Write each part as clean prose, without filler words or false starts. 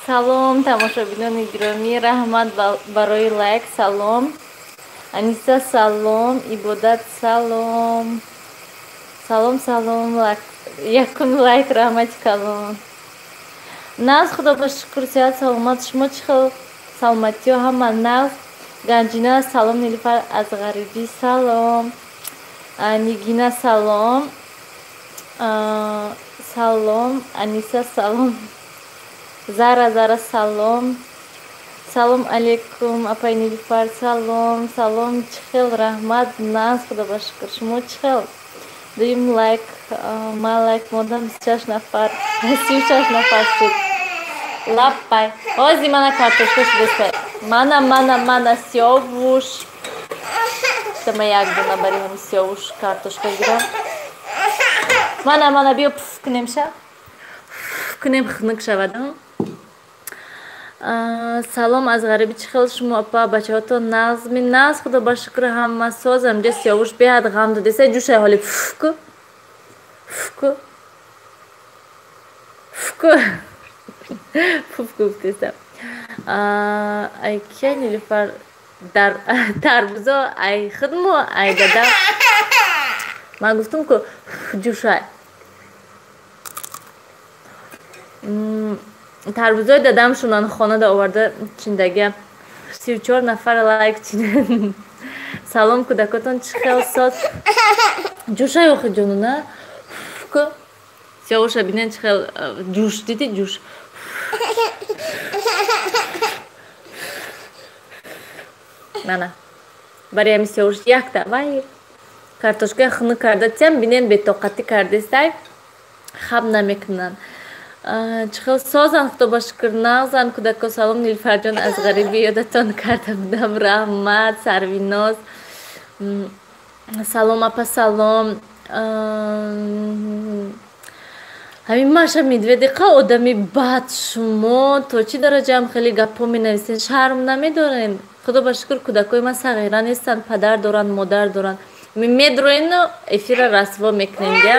салом тамошобинони гиромӣ, раҳмат барои лайк. Салом Аниса, салом Ибодат, салом салом салом, якум лайк, раҳмати калон. Нағз худо ба шукр, сеҳат саломат. Шумо чӣ хел саломатиё? Ҳама нағз. Ганҷина, салом. Нилуфар Азғарибӣ, салом. Нигина, салом. Салом Аниса, салом. Зара, салом. Салом алейкум апай Нилуфар, салом. Салом, чӣ хел? Раҳмат, нағз худо ба шукр. Шумо чӣ хел? Дуюм лайк. Ман лайк модам 26 нафар. 36 нафар шуд. Лаппай. Ҳози мана картошка шудестай. Мана сиёвуш. Сама як дона бари ҳами сиёвуш картошка гирам. Мана биё пуф кунем ша. Кунем хунук шавадам. Салом Азғарибӣ, чӣ хел шумо апа? Бачаҳотон нағзми? Нағз худо ба шукр, ҳама созам. Ҷа сиёвуш беҳад ғам додеса ҷушай ҳоли фуку. Пуф гуфтесам. Ай кия Нилуфар дар тарбузо ай худмо ай дада. Ман гуфтам ку ҷушай. Тарбузои дадамшунан хонада оварда чиндага 34 нафар лайк чинен. Салом кӯдакотон, чӣ хел соз? Ҷушай охи ҷонуна. Сиёвуша бинен чӣ хел ҷуш диди ҷуш. Нана. Бари ҳами сиёвуш якта. Вай. Картошкаи хунук кардатсам бинен бетоқатӣ кардестай. Хаб намекунан. Чӣ хел созан? Худо ба шукр, нағзан кӯдако. Салом Нилуфарҷон Азғарибӣ, ёдатон карда будам. Раҳмат Сарвиноз. Салом апа, салом. Ҳамин Маша Медведиқа одами бад шумо то чӣ дараҷаам хеле гапҳо менависен? Шарм намедорен? Худо ба шукр кӯдакои ман сағира нестанд, падар доранд, модар доранд. Медроину эфира расво мекунем га.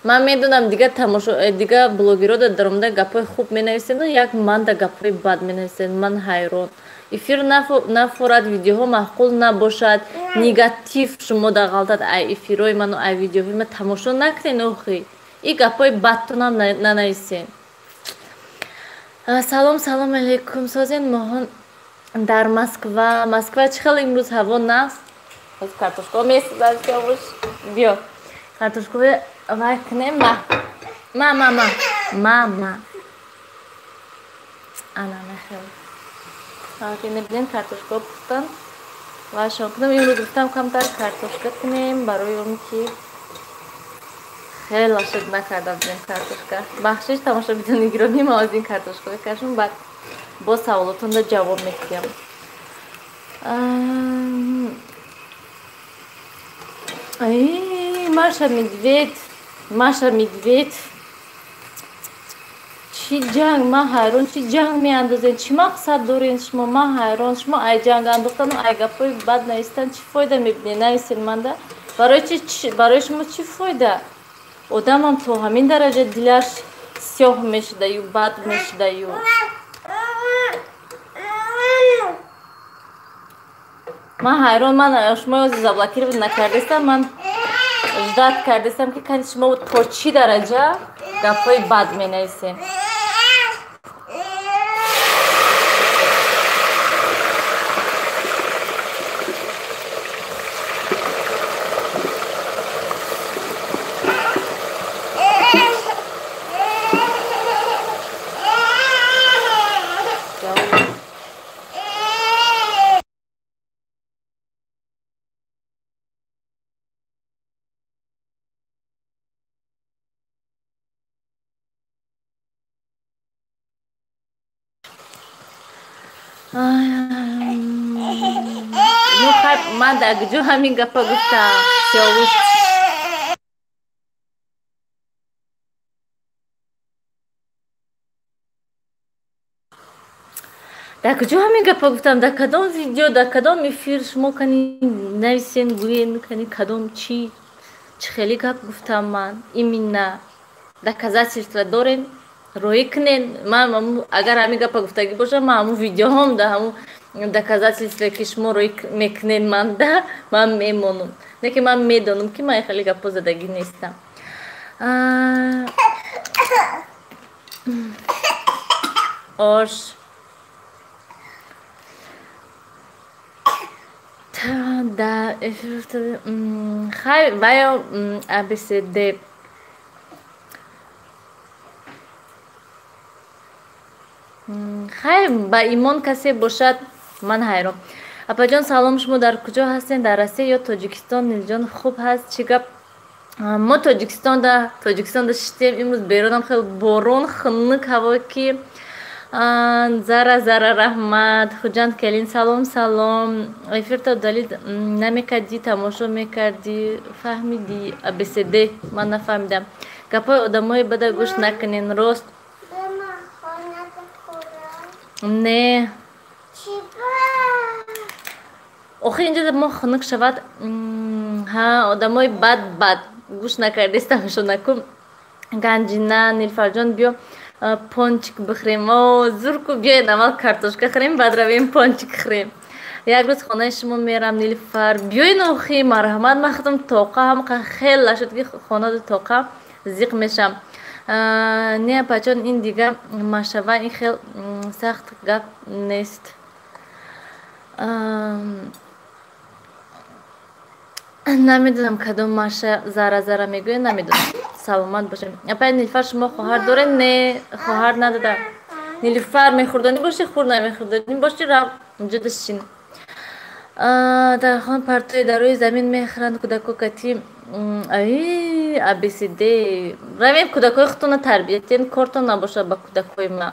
Ман медонам дига блогерода даромада гапҳои хуб менависен, як манда гапҳои бад менависен. Ман ҳайрон. Эфир нафорад, видеоҳо маъқул набошад, негатив шумо да ғалтат ай эфирҳои ману ай видеоҳои ман тамошо накунен. Охи и гапҳои бадтонам нанависен. Салом алейкум. Созен Моҳон дар Москва чӣ хел имрӯз ҳаво? Нағз картошка месозад сиёвуш. Биё картошкаи вай кунем. Ма ана нахел небинем картошка пухтан ва шон кунем. Имрӯз гуфтам камтар картошка кунем барои он ки хеле шуд накарда будем картошка. Бахшиш тамошобинони гиромӣ, ман аз ин картошка кашум, баъд бо саволотонда ҷавоб медиҳам. Маша Медвед чӣ ҷанг? Ман ҳайрон. Чӣ ҷанг меандозен? Чӣ мақсад дорен шумо? Ман ҳайрон. Шумо ай ҷанг андохтану ай гапҳои бад навистан чӣ фоида мебинед? Нависен манда. Барои шумо чӣ фоида? Одамам то ҳамин дараҷа дилаш сиёҳ мешудаю, бад мешудаю. Ман ҳайрон. Ман шумо ёзи заблокировать накардестам. Ман ждат кардестам ки кани шумо то чӣ дараҷа гапҳои бад менависен. Ман дар куҷо ҳамин гапа гуфтам сиёвуш. Дар куҷо ҳамин гапа гуфтам? Дар кадом видео, дар кадом эфир шумо кани нависен, гӯен кани кадом чӣ хеле гап гуфтам ман? Именно доказательства дорем? روی کنین من اگر همین گپا گفتگی باشه من همون ویدیو هم ده همون доказательство که شما روی میکنین من ده من میمونم نه که من میدونم که من خیلی گپا زدگی نیستم آش دا خیلی بایا ABCD خیر با ایمان کسی باشد من حیرام اپا جان سلام شما در کجا هستین در روسیه یا تاجیکستان نیل جان خوب هست چی گپ ما تاجیکستان داشتیم امروز بیرونم خیلی بارون خنک هوا کی زارا رحمت خوجان کلین سلام افیر تا دلیل نمیکردی تماشا میکردی فهمیدی ABCD من نفهمیدم گپای آدمای بده گوش نکنین راست نه آخه اینجا ما خنک شود ها آدمای بد گوش نکردی تماشا نکن گنجینه نیلوفر جان بیا پانچیک بخوریم زور کو بیاین اول کارتوشکا خوریم بعد رویم پانچیک خوریم یک روز خانه شما میرم نیلوفر بیاین آخی مرحمت من خودم طاقه هم خیلی شد که خانه طاقه زیق میشم نه بچان این دیگه مشوه این خیلی سخت گپ نیست نمیدونم کدوم ماشه زارا میگوی نمیدونم سلامت باشیم اپای نیلوفر شما خواهر داره نه خواهر نداره نیلوفر میخوردنی باشی خور نمیخوردنی باشی رو اینجا داشتین در خان پرتوی در روی زمین میخورند کودکو کتی ABCD رویم کودکای خودتون تربیتین کارتون نباشه با کودکای ما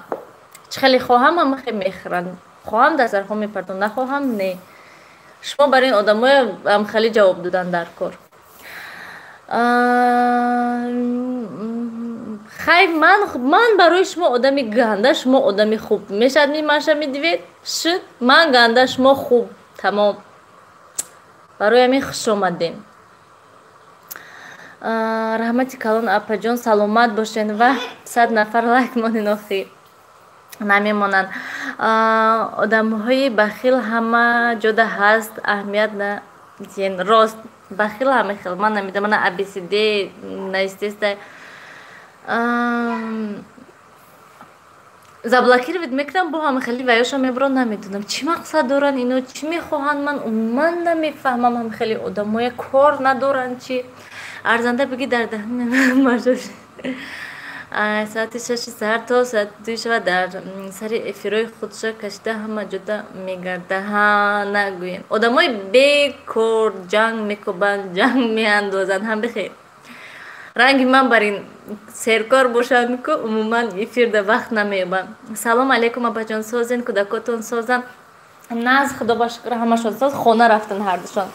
چه خیلی خواهم هم خیلی میخورند خواهم در سرخو میپردن نخواهم نه شما برای این آدمای هم خیلی جواب دادن در کار خیلی من برای شما آدمی گنده شما آدمی خوب میشد میماشه میدوید شد من گنده شما خوب تمام برای همین خوش آمدین رحمتی کلان اپا جان سلامت باشین و 100 نفر لایک مانین آخی نمیمونن آدم های بخیل همه جدا هست اهمیت ندین راست بخیل همه خیل من نمیدونم من ABCD نیستیست زبلاکیر وید میکنم با همه خیلی ویاشا میبران نمیدونم چی مقصد دارن اینو چی میخواهن من نمیفهمم هم خیلی آدم های کار ندارن چی ارزنده بگی در دهن مجاش ساعت 6 ساعت تا ساعت 2 شب در سر افیرای خودش کشته همه جدا میگرده ها نگوین آدمای بیکار جنگ میکوبن جنگ میاندازن هم بخیر رنگی من بر این سرکار باشم که عموما افیر در وقت نمیبن سلام علیکم ابا جان سازین کودکاتون سازن ناز خدا باشکر همشون ساز خونه رفتن هر دوشان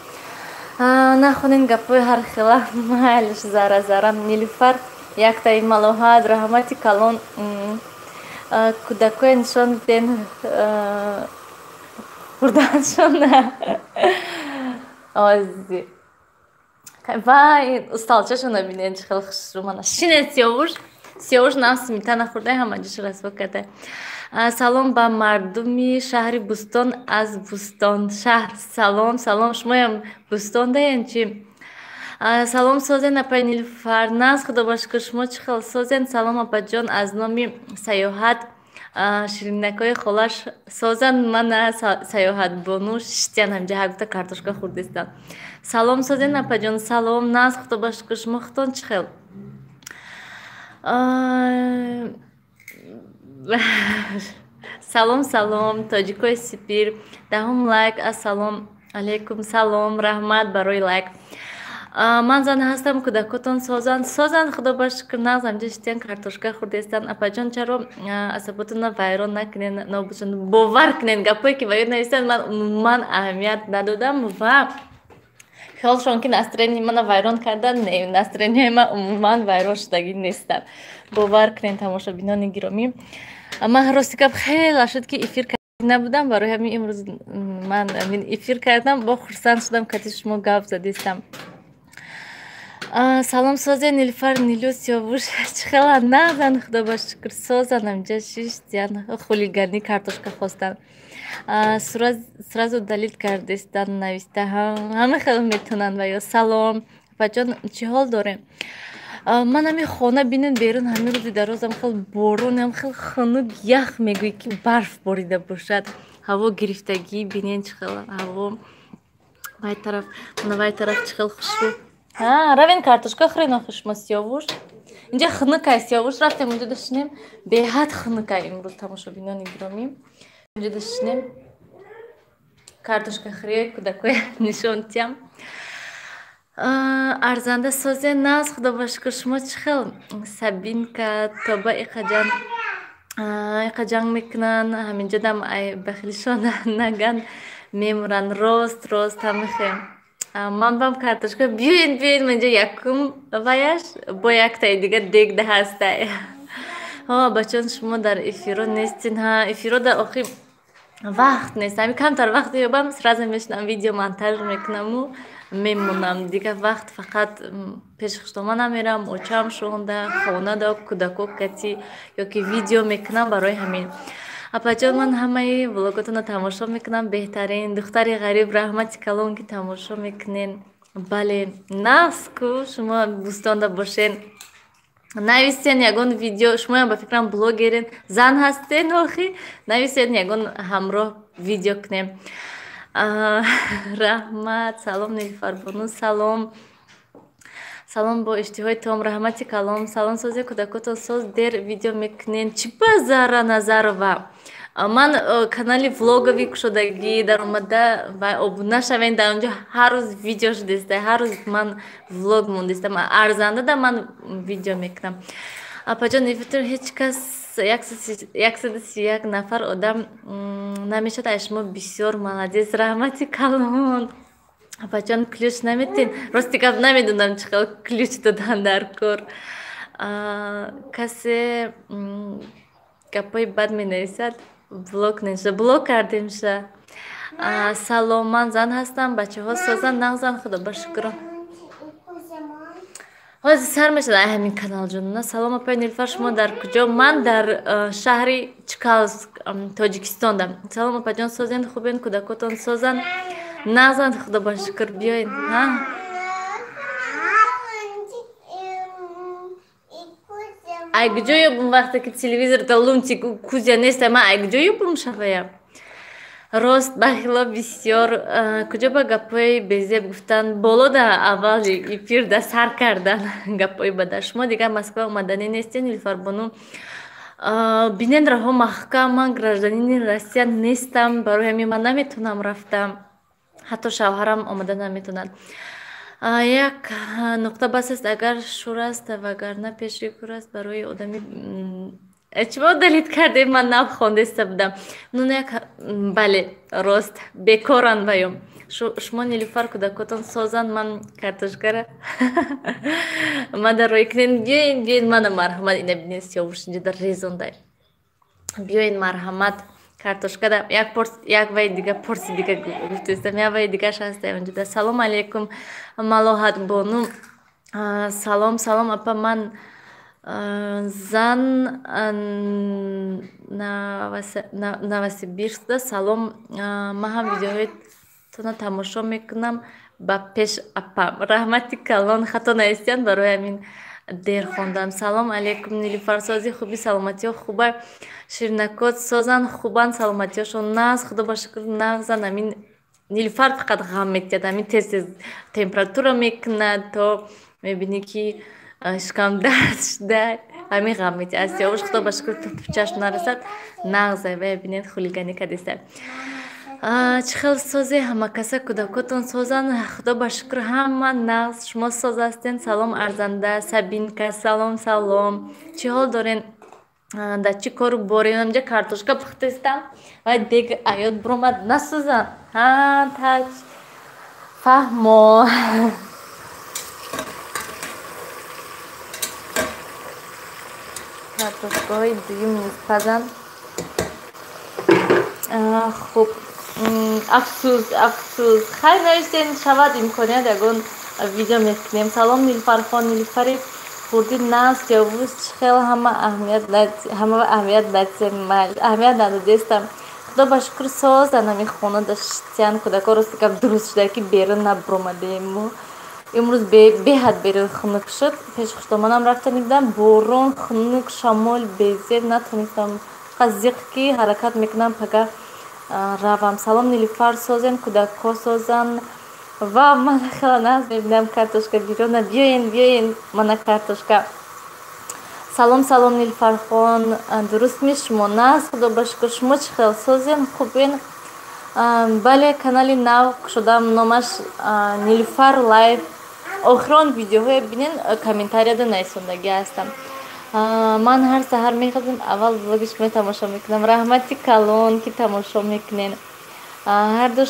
نخونین گپای هر خلاف محلش زارم نیلوفر یک تایی ملوحات رحمتی کلان کودکای نشان دین خوردنشان نه آزی وای استالچهشون نبینین چه خیلی خوش رو منه شینه سیاوش نفس میتنه خورده همه جوش رسوا کرده سلام با مردمی شهر بوستان از بوستان شهر سلام شما هم بوستان دهین چی سلام سازن اپا نیلوفر ناز خدا باشکر شما چه خیلی سازن سلام اپا جان از نامی سیاحت شیرینکای خلاش سازن من سیاحت بانو شتین همجا هرگوتا کارتوشکا خوردستان سلام سازن اپا جان سلام ناز خدا باشکر شما خودتون چه خیلی سلام تاجیکای سپیر دهم لایک السلام علیکم سلام رحمت برای لایک من زن هستم کودکاتون سازن خدا باشکر نازم جشتین کارتوشکا خوردستان اپا جان چرا عصباتون ویران نکنین نابوشن باور کنین گپایی که ویران نیستن من اهمیت ندادم و خیالشون که نسترینی من ویران کردن نه نسترینی من عموما ویران شدگی نیستن باور کنین تماشا بینان گرامی من راستی که خیلی شد که افیر نبودم برای همین امروز من افیر کردم با خرسند شدم که شما گپ زدیستم Салом созя Нилуфар Нилус Сёвуш чихела нағзан худоба шукр созан амҷа шиштян хулигани картошка хостан. Сразу далил кардистан нависта ҳама хел метунан ва ё салом баҷон чӣ ҳол дорем? Ман ҳами хона бинен берун ҳами рӯзи дарозам хел борон ҳам хел хунук ях мегӯӣ ки барф борида бошад. Ҳаво гирифтагӣ бинен чӣ хел ҳаво вай тараф чӣ хел хушбӯ. Равен картошка хрена хушма Сиёвуш. Инҷа хныкай Сиёвуш рафтем унҷо дошинем беҳад хныкай имрӯз тамошобинони гиромӣ. Унҷо дошинем картошка хрие кӯдакоя нишонтиям. Арзанда созе наз худо ба шукр шумо чӣ хел Сабинка тоба иқаҷанг мекунан ҳаминҷодам ай ба хелишон наган мемуран рост ҳамихе. Ман бам картошка биёин ман инҷа якум ваяш бо яктаи дига дегда ҳастай. Бачон шумо дар эфиро нестин. Эфиро дар охир вақт нест. Ҳами камтар вақт ёбам сразу мешинам видео монтаж мекунаму мемонам. Дига вақт фақат пешхуштома намерам, очам шонда, хонада кӯдако кати ёки видео мекунам барои ҳамин. Апаҷон ман ҳамаи влоготонро тамошо мекунам. Беҳтарин духтари ғариб раҳмати калон ки тамошо мекунен. Бале наску шумо бӯстонда бошен нависен ягон видео шумоям ба фикрам блогерен зан ҳастен охи нависен ягон ҳамроҳ видео кунем. Раҳмат салом Нилуфарбону салом бо иштиҳои том раҳмати калом салом сози кӯдакотон соз дер видео мекунен чӣ ба Зара Назарова. Ман канали влогови кушодагӣ даромада ва обуна шавен дар онҷо ҳар рӯз видео шудеста ҳар рӯз ман влог мондеста арзандада ман видео мекунам. Апаҷон ифитр ҳеҷ кас 131 нафар одам намешад. Ай шумо бисёр молодец раҳмати калон. Апаҷон ключ наметин рости гап намедонам чӣ хел ключ додан дар кор. Касе гапои бад менависад блок неша блок кардемша. Салом ман зан ҳастам бачаҳо созан нағзан худо ба шукр. ҳозир сар мешад ай ҳамин канал ҷонона. Салом апаи Нилуфар шумо дар куҷо? Ман дар шаҳри Чкалск Тоҷикистонда. Салом апаҷон созен хубен кӯдакотон созан нағзан худо ба шукр биёин. Ай куҷо ёбум вақте ки телевизорда лунтик кузя неста ман ай куҷо ёбум шавая. Рост бахило бисёр куҷо ба гапҳои безеб гуфтан болода аввали эфирда сар кардан гапҳои бада. Шумо дигар Москва омадани нестен Нилуфарбону? Бинен раҳо маҳкам ман гражданини Россия нестам барои ҳамин ман наметонам рафтам. Ҳатто шавҳарам омада наметонад. Як нуқта бас аст агар шур аст вагарна пеши кур аст барои одами чимо далит кардем ман нав хондеста будам. Бале рост бекоран ваём. Шумо Нилуфар кӯдакотон созан ман картошкара мадарои кунен биёин мана марҳамат ина бинен Сиёвуш инҷа дар резондай биёин марҳамат картошкада як вай дига порси дига гуфтестам як вай дигаш ҳастай онҷода. Салом алейкум Малоҳат Бону. Салом апа ман зан Новосибирскда. Салом ман ҳам видеоҳоятонро тамошо мекунам ба пеш апа раҳмати калон хато наистиян барои ҳамин дер хондам. Салом алейкум Нилуфар сози хуби саломатиҳо хуба ширинакот созан хубан саломатиҳошон наз худо ба шукр нағзан. Ҳамин Нилуфар фақат ғам метиҳад ҳамин тез температура мекунад то мебинӣ ки шукам дард шуда ҳамин ғам метиҳад. Сиёвуш худо ба шукр чашм нарасад нағзай ва бинед хулигани кадеста. Чӣ хел созе ҳамакаса кӯдакотон созан худо ба шукр ҳама нағз шумо соз ҳастен. Салом арзанда Сабинка салом чӣ ҳол дорен дар чӣ кору борем? Амҷа картошка пухтестам ва дег аёд буромад насӯзан таҷ фаҳмо картошкаҳои дуюм мепазан. Хуб афсӯс хайр навистен шавад имконият ягон видео мекунем. Салом Нилуфархон, Нилуфари хурди наст ёвуз чихел ҳама аҳамият аҳамият надодестам. Худо ба шукр соз дар нами хона даштиян кӯдако рости гап дуруст шуда ки берун набромадем мо. имрӯз беҳад берун хунук шуд. Пеши хуштомонам рафтани будам, борон, хунук, шамол, безер натонистам. Фақат зиқ ки ҳаракат мекунам пага равам. Салом Нилуфар созен, кӯдако созан. Ва мана хела наз мебинам картошка бирёна. Биёен мана картошка. Салом Нилуфархон, дуруст ми шумо наст? Худо ба шукр, шумо чӣ хел созен? Хубен? Бале, канали нав шудам, номаш Нилуфар лайв. Охирон видеоҳое бинен, комментарияда нависондагӣ ҳастам. Ман ҳар саҳар мехӯзам, аввал влоги шумо тамошо мекунам. Раҳмати калон ки тамошо мекунен. Ҳарду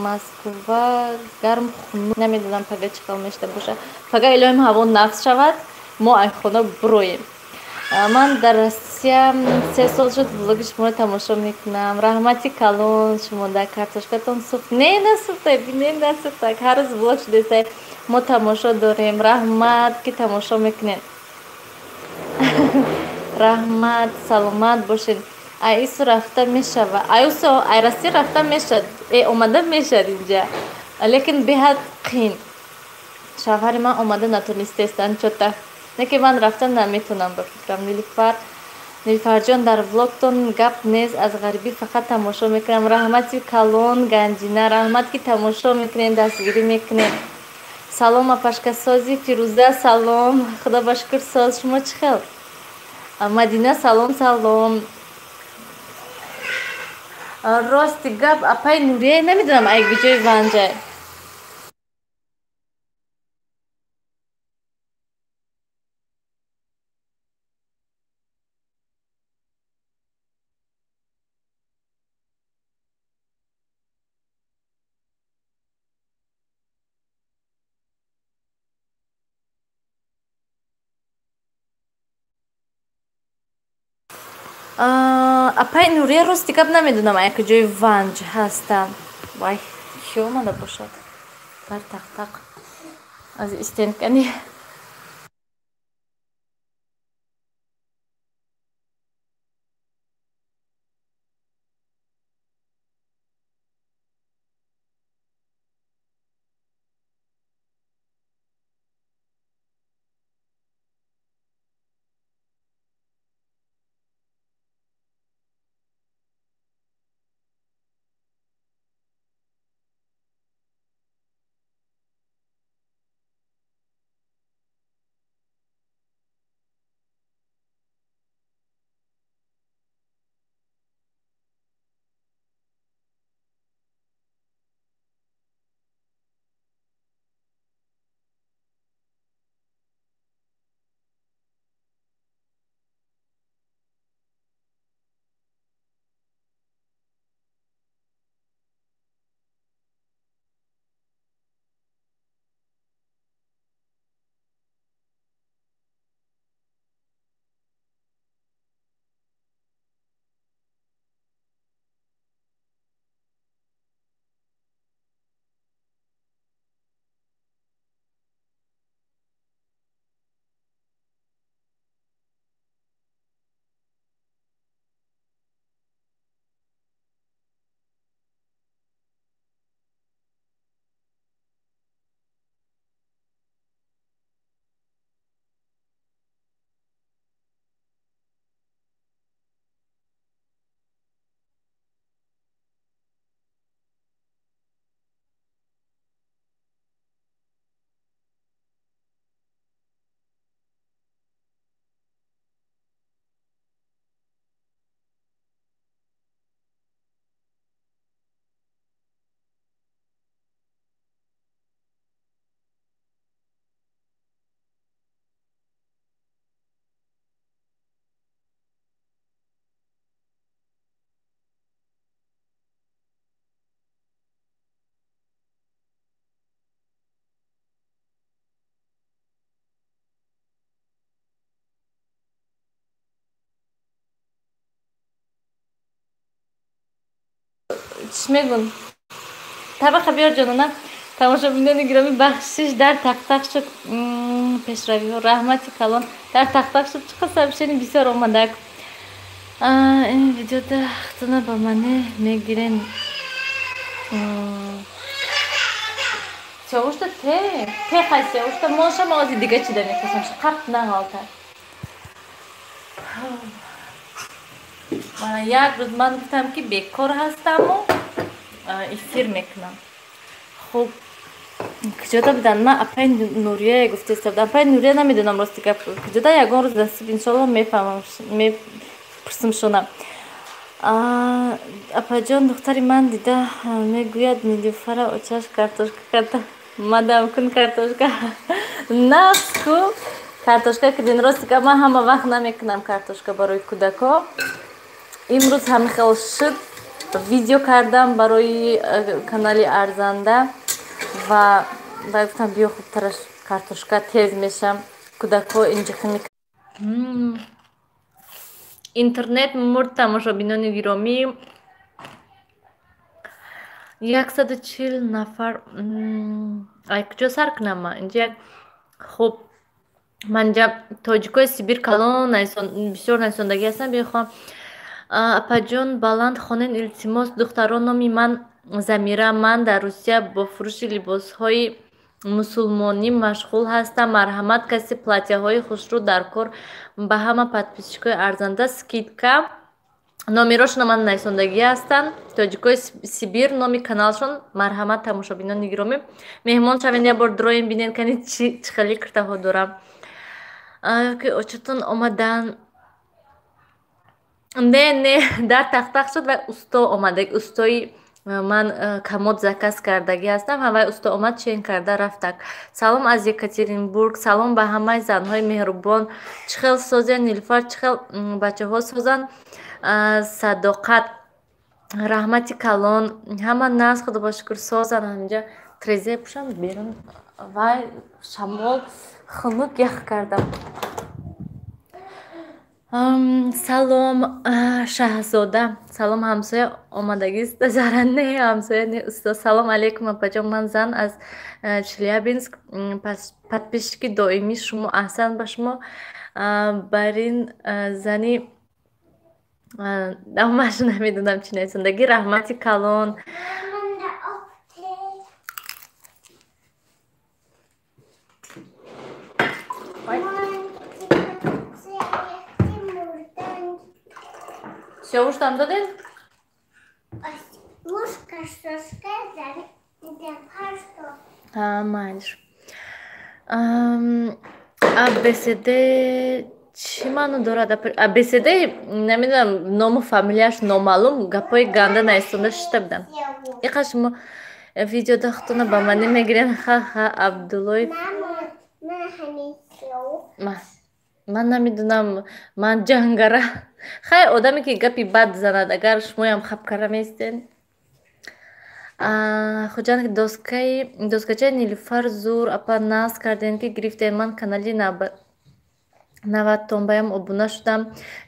Москва гарм хунук, намедонам пага чӣ хел мешуда боша. Пага илоҳим ҳаво нағз шавад, мо айхона буроем. Ман дар Россия 3 сол шуд влоги шуморо тамошо мекунам. Раҳмати калон, шумо дар картошкатон суфт? Не насуфтад, не насуфтад. Ҳар рӯз влог шудесай, мо тамошо дорем. Раҳмат ки тамошо мекунед. раҳмат, саломат бошед. Айсу рафта мешава. Айраси рафта мешад. Омада мешад инҷа. Лекин беҳад қин. Шавҳари ман омада натонистестан чота. Не ки ман рафта наметонам ба фикрам. Нилуфарҷон, дар влогтон гап нест, аз ғарибӣ фақат тамошо мекунам. Раҳмати калон, ганҷина, раҳмат ки тамошо мекунед, дастгирӣ мекунед. Салом апашкасози Фирӯза, салом. Худо ба шукр соз. Шумо чӣ хел? Мадина, салом. Рости гап апай Нурия, намедонам ай видеои ванҷа. Апай Нурия, рости гап намедонам ай куҷои ванҷ ҳастам. Вай, кӣ омада бошад? Бар тақ аз истенкани. Чӣ мегӯн? Табақа биёр ҷонона. тамошобинони гиромӣ бахшиш дар тақтақ шуд пешравиҳо раҳмати калон дар тақтақ шуд чӣ қасар бишени бисёр омадак ин видеода хатуна ба мане мегирен сёвушта те қай сёвушта моша мағози дига чида мехостам шу қап наҳолта як рӯз ман гуфтам ки бекор ҳастаму эфир мекунам хуб куҷода будан ман апай нурия гуфтеста будам апай нурия намедонам рости гап куҷода ягон рӯз насиб иншолло мефаҳмам мепурсим шуна апаҷон духтари ман дида мегӯяд нилӯфара очаш картошка карда мадам кун картошка наску картошка кидин рости гап ман ҳама вақт намекунам картошка барои кӯдако имрӯз ҳамихел шуд видео кардам барои канали арзанда ва гуфтам биё хубтараш картошка тез мешам кӯдако инҷихӣ интернет мурд тамошобинони гиромӣ 140 нафар ай куҷо сар кунам ман инҷа хуб ман инҷа тоҷикои сибир калон бисёр нависондагӣ ҳастам бихоҳам апаҷон баланд хонен илтимос духтарон номи ман замира ман дар русия бо фурӯши либосҳои мусулмонӣ машғул ҳастам марҳамат каси платяҳои хушрӯ дар кор ба ҳама подписчикои арзанда скидка номерошона ман нависондагӣ ҳастанд тоҷикои сибир номи каналшон марҳамат тамошобинони гиромӣ меҳмон шавен як бор дроем бинен кани чӣ хеле киртаҳо дорам очатон омадан не дар тақтақ шуд ва усто омадаг устои ман камод заказ кардагӣ ҳастам ҳавай усто омад чен карда рафтак салом аз екатеринбург салом ба ҳамаи занҳои меҳрубон чӣ хел созен нилуфар чӣ хел бачаҳо созанд садоқат раҳмати калон ҳама нас худо ба шукр созанд ҳаминҷа трезе пушам берун вай шамол хунук ях кардам салом шаҳзода салом ҳамсоя омадагист заране ҳамсоя не усто салом алейкум апаҷон ман зан аз челябинск подписчики доимӣ шумо аҳсан ба шумо бар ин зани намашу намедонам чӣ нависондагӣ раҳмати калон сёвуштам доден майш абсд чӣ маъно дорад абсд намедонам ному фамилияш номаълум гапҳои ганда нависонда шида будам иқа шумо видеода хутуна ба ман немегирен ха абдуллоев ман намедонам ман ҷангара хай одаме ки гапи бад занад агар шумоям хапкара меистен хуҷанд доскачаи нилуфар зур апа наз карден ки гирифтен ман канали наватонбаям обуна шудам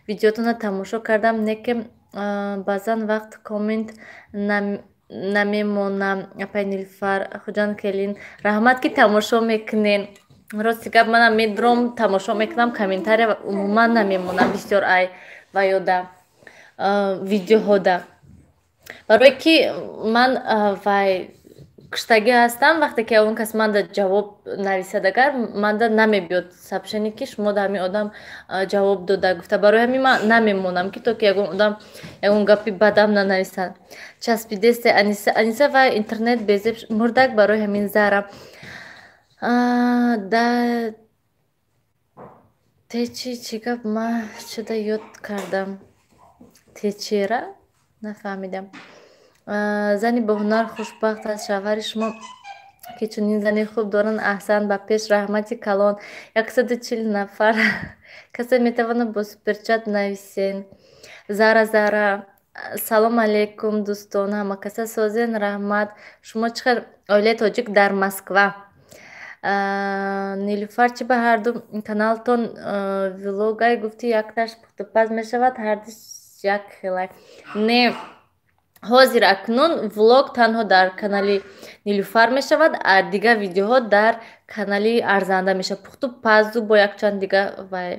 видеотона тамошо кардам неке баъзан вақт коммент намемонам апай нилуфар хуҷанд келин раҳмат ки тамошо мекунен рости гап манам медуром тамошо мекунам комментария умуман намемонам бисёр ай ва ёда видеоҳода барое ки ман вай куштагӣ ҳастам вақте ки он кас манда ҷавоб нависад агар манда намебиёд сабшени ки шумо да ҳамин одам ҷавоб дода гуфта барои ҳамин ман намемонам ки то ки ягон одам ягон гапи бадам нанависад часпидесте аниса ва интернет безеб мурдак барои ҳамин зара чӣ гап ман чуда ёд кардам течера нафаҳмидам зани боҳунар хушбахт аст шавҳари шумо ки чунин зани хуб доранд аҳсан ба пеш раҳмати калон 140 нафар касе метавонад бо суперчат нависен зара салом алейкум дӯстон ҳама каса созен раҳмат шумо чӣ хел оилаи тоҷик дар москва нилуфар чӣ ба ҳарду каналтон влогай гуфти якташ пухтупаз мешавад ҳардиш як хелай не ҳозир акнун влог танҳо дар канали Нилуфар мешавад, дигар видеоҳо дар канали Арзанда мешавад. Пухту пазу бо якчанд дига вай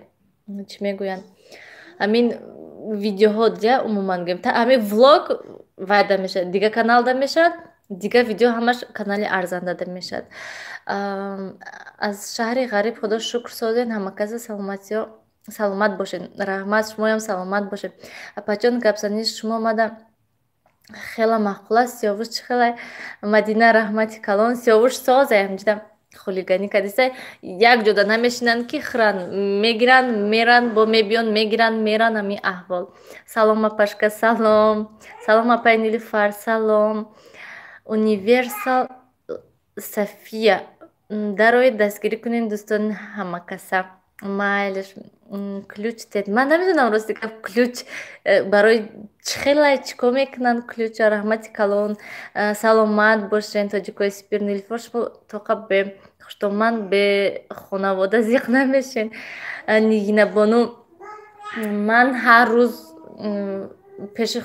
чӣ мегӯянд ҳамин видеоҳо дия умуман гӯем ҳамин влог вайда мешавад, дига каналда мешавад, дига видео ҳамаш канали Арзандада мешавад. Аз шаҳри ғариб худо шукр созен, ҳамакаса саломатиҳо саломат бошед. Раҳмат, шумоям саломат бошед. Апаҷон гапзании шумо омада хела маъқул аст. Сиёвуш чӣ хелай? Мадина раҳмати калон. Сиёвуш созай ҳамҷида хулиганӣ кардисай. Як ҷода намешинанд ки хӯранд, мегиранд, меранд, бо мебиён, мегиранд, меранд, ҳамин аҳвол. Салом апашка, салом. Салом апай Нилуфар, салом. Универсал Сафия. Дароед дастгирӣ кунед дӯстони ҳамакаса. Майлиш ключ тед. Ман намедонам рости гап ключ барои чӣ хелай чӣ кор мекунанд ключ. Раҳмати калон. Саломат бошен тоҷикои сипир. Нилуфар шумо тоқа бе хуштомад бе хонавода зиқ намешен. Нигина бону ман ҳар рӯз пеши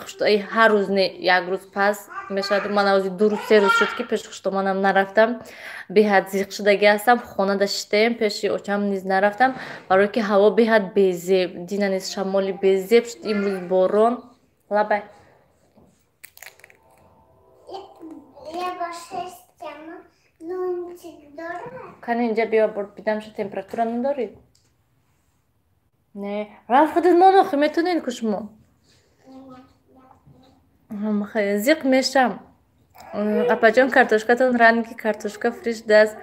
ҳар рӯз не як рӯз пас мешавад. Ман авози 2 рӯз 3 рӯз шуд ки пеши хуштомадам нарафтам. Беҳад зиқ шудагӣ ҳастам. Хонада шитем, пеши очам низ нарафтам, барое ки ҳаво беҳад безеб. Дина низ шамоли безеб шуд. Имрӯз борон. Лабай. Кани инҷа биё бидам шо температура надорӣ? Не. Раф худат монохӣ метонед ку шумо. Зиқ мешам. Апаҷон картошкатон ранги картошка фриш даст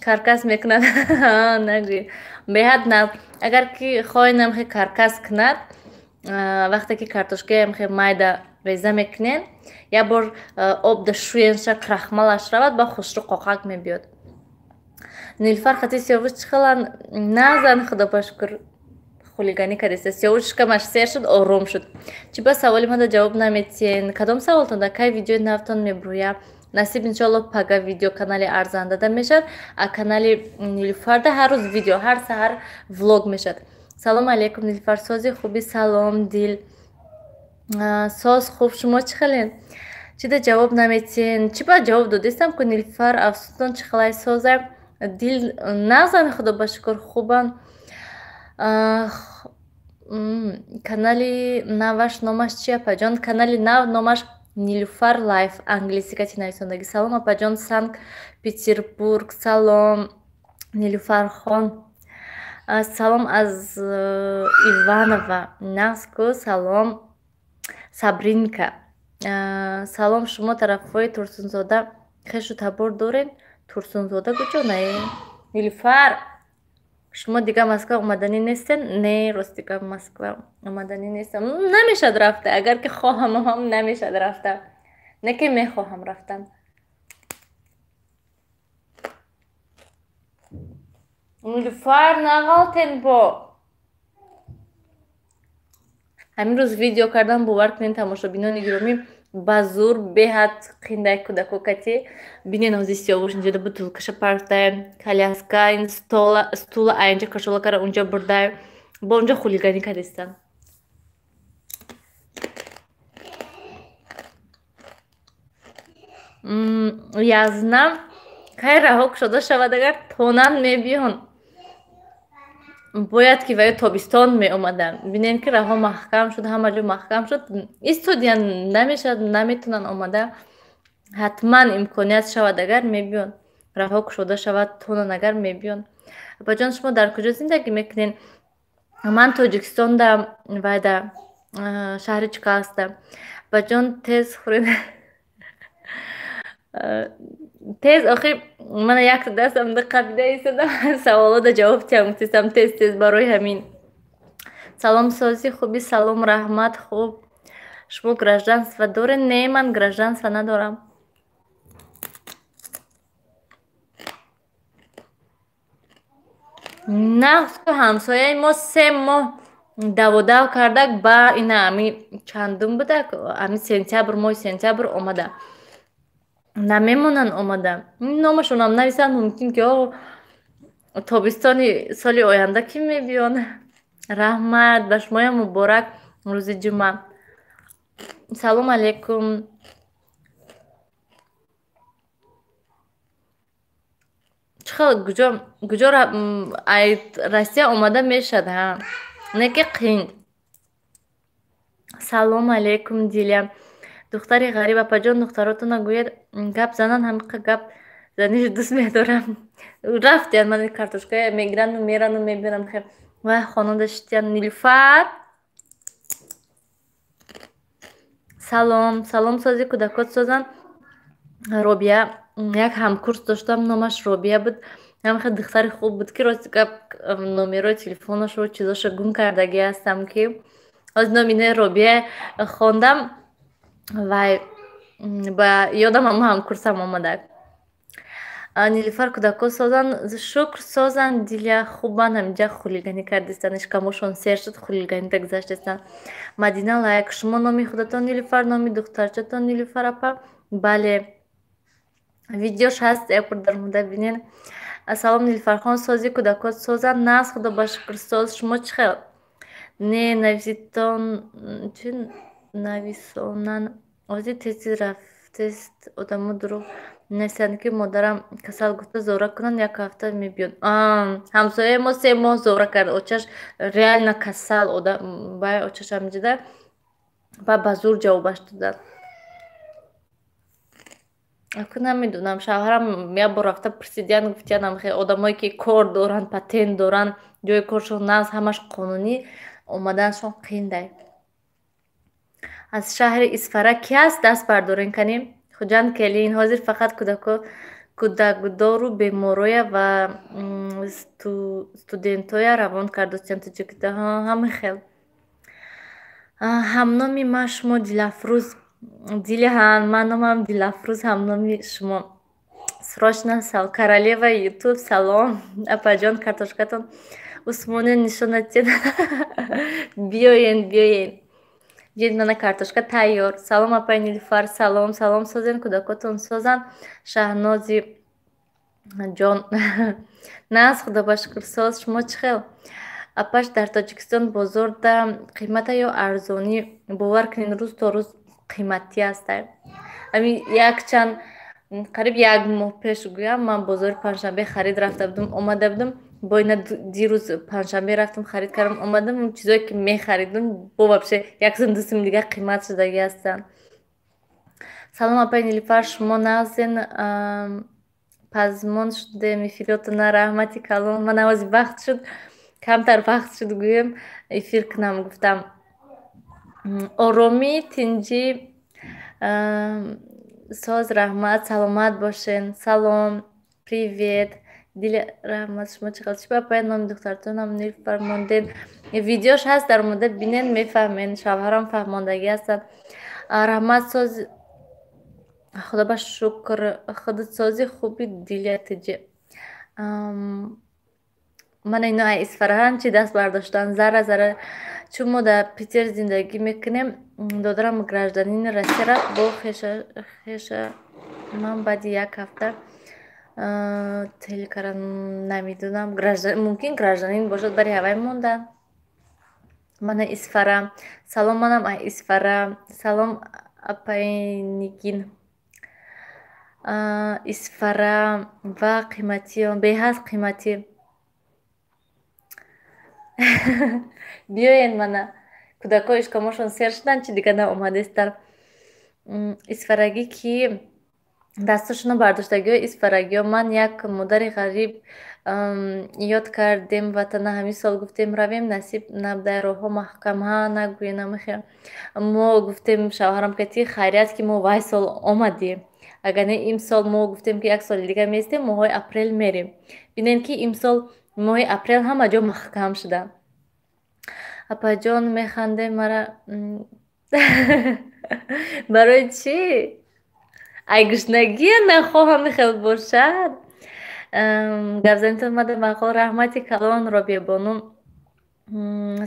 каркас мекунад. Нагӯ. Беҳад нав. Агар ки хоҳе намхе каркас кунад, вақте ки картошкаям хе майда реза мекунен, як бор обда шӯенша крахмалаш равад, ба хушрӯ қоқак мебиёд. Нилуфар хати Сиёвуш чӣ хела назан худо пашкур хулиганӣ кардиста. Сиёвуш шикамаш сер шуд, ором шуд. Чӣ ба саволи мада ҷавоб наметиҳен? Кадом саволтон дар кай видеои навтон мебурӯя? Насиб иншоалло пага видео канали Арзандада мешавад, а канали Нилуфарда ҳар рӯз видео, ҳар саҳар влог мешавад. Салом алейкум Нилуфар, сози хуби? Салом дил. Соз хуб, шумо чӣ хелен? Чида ҷавоб наметиҳен? Чӣ ба ҷавоб додистам ку Нилуфар афсӯстон чӣ хелай соза? Дил назан худо ба шукр хубан. Канали наваш номаш чи апаҷон? Канали нав номаш Нилуфар Лайф англисикати нависондагӣ. Салом апаҷон Санкт Петербург. Салом Нилуфархон. Салом аз Иванова Наску. Салом Сабринка. Салом шумо тарафҳои Турсунзода хешу табор доред? Турсунзода куҷонае? Нилуфар шумо дига Москва омаданӣ нестен? Не, рост дига Москва омаданӣ нестам. Намешад рафта. Агар ки хоҳам намешад рафта. Не ки мехоҳам рафтан. Нилуфар нағалтен бо. ҳамин рӯз видео кардан бовар кунед тамошобинони гиромӣ. Ба зур беҳад қиндай кӯдакокати бинен ҳозир Сиёвуш инҷода бутулкаша партае коляска ин стула аинҷа кашола кара унҷа бурдае бо унҷа хулиганӣ кардистан. Язнам кай раҳо кушода шавад агар тонанд мебиён. Бояд ки ваё тобистон меомаданд. Бинем ки раҳо маҳкам шуд, ҳама ҷо маҳкам шуд. Истодиян намешавад, наметонанд омада. Ҳатман имконият шавад агар мебиён. Раҳо кушода шавад, тонанд агар мебиён. Апаҷон шумо дар куҷо зиндагӣ мекунед? Ман Тоҷикистонда вайда шаҳри чиқа ҳастам. Апаҷон тез хӯред. Тез охир мана якта дастам да қабида истодам саволода ҷавоб диҳам гуфтистам тез барои ҳамин. Салом сози хуби? Салом раҳмат хуб. Шумо гражданство доред? Не, ман гражданство надорам. На ҳамсояи мо 3 моҳ даводав кардак ба ина ами чандум будак ами сентябр моҳи сентябр омада. Намемонанд омада. Номашонам нависанд мумкин ки тобистони соли оянда ки мебиён. Раҳмат ба шумоям муборак рӯзи ҷумъа. салом алейкум. чихел гуҷо ай Россия омада мешад ҳа. Не ки қин. Салом алейкум Диля. Духтари ғариб апаҷон духтаротона гӯяд гап занан ҳамиқа гап заниш дӯст медорам. Рафтиян мани картошкая мегирану мерану мебинам хе. Вай хонанда шитиян Нилуфар. Салом, салом сози кӯдакот созан. Робия як ҳамкурс доштам, номаш Робия буд. ҳамиқа духтари хуб буд ки рости гап номерои телефонашро чизоша гум кардаги ҳастам ки ҳози номинаи Робия хондам. Вай ба ёдам ҳама ҳамкурсам омадак. Нилуфар кӯдакот созан. Шукр созан Диля хубан ҳаминҷа хулиганӣ кардистан. Ишкамошон сер шуд хулиганӣ гузаштистан. Мадина лайк. Шумо номи худатон Нилуфар, номи духтарчатон Нилуфар апа? Бале. Видеош ҳаст якбор дар мода бинен. Салом Нилуфархон сози кӯдакот созан. Нас худо ба шукр соз. Шумо чӣ хел? Не нависитон чӣ нависонан ози тести рафтест одамо дуруғ нестанд ки модарам касал гуфта зора кунанд як ҳафта мебиёд. Ҳамсояи мо 3 моҳ зора кард. Очаш реально касал бай очаш ҳамҷида ба зур ҷавобаш доданд. Аку намедунам шавҳарам якбор рафта пурсидиян гуфтиянам хе одамое ки кор доранд патент доранд ҷои коршон наст ҳамаш қонунӣ омаданшон қиндай. Аз шаҳри Исфара ки аст даст бардорен канем? Хуҷанд келин ҳозир фақат кӯдакдору бемороя ва студентоя равон кардостиян Тоҷикиста. Ҳамин хел. Ҳамноми ман шумо Дилафрӯз. Дилиҳан ман номам Дилафрӯз ҳамноми шумо. Срочно сал Королева Ютуб салом. Апаҷон картошкатон Усмоне нишонатен. Биёен. Ҷид мана картошка тайёр. Салом апай Нилуфар салом. Салом созен кӯдакотон созан. Шаҳнози ҷон. Нас худо ба шукр соз. Шумо чӣ хел? Апаш дар Тоҷикистон бозорда қимата ё арзонӣ? Бовар кунед рӯз то рӯз қиматӣ аста. Ҳамин якчанд қариб 1 моҳ пеш гӯям ман бозори панҷшанбе харид рафта будам омада будам. Бо ина дирӯз панҷшанбе рафтам харид кардам омадам. Чизое ки мехаридам бо вообще 1 сум дига қимат шудаги ҳастанд. Салом апай Нилуфар шумо назен пазмон шудем эфиротона раҳмати калон. Ман ҳози вақт шуд камтар вақт шуд гӯем эфир кунам гуфтам. Оромӣ тинҷӣ соз раҳмат саломат бошен. Салом привет Диля раҳмат шумо чӣ хел? Чӣ бапай номи духтартонам Нилуфар монден. Видеош ҳаст дар мода бинен мефаҳмен. Шавҳарам фаҳмондагӣ ҳастанд. Раҳмат соз худо ба шукр худат сози хуби Диля тиҷи. Мана ино ай Исфараҳан чӣ даст бардоштан зара чун мо дар Питер зиндагӣ мекунем. Додарам гражданини Россияра бо хеша ман баъди 1 ҳафта телекара намедунам мумкин гражданин бошад бари ҳавай мондан. Мана Исфара. Салом манам ай Исфара. Салом апай Нигин. Исфара ва қиматиён беҳад қиматӣ. Биёен мана кӯдако ишкамошон сер шудан чӣ дига наомадестар. Исфарагӣ ки дасташона бардоштагиҳо исфарагиҳо. Ман як модари ғариб ёд кардем ватана ҳамин сол гуфтем равем насиб набудай роҳҳо маҳкам ҳа нагӯен намехе. Мо гуфтем шавҳарам кати хайрият ки мо вай сол омадем. Агар не имсол мо гуфтем ки 1 соли дига меистем моҳои апрел мерем. Бинем ки имсол моҳи апрел ҳама ҷо маҳкам шуда. Апаҷон механде мара барои чӣ? Ай гушнагия нахоҳам мехел бошад. Гапзанитон мада мақол раҳмати калон Робиябону.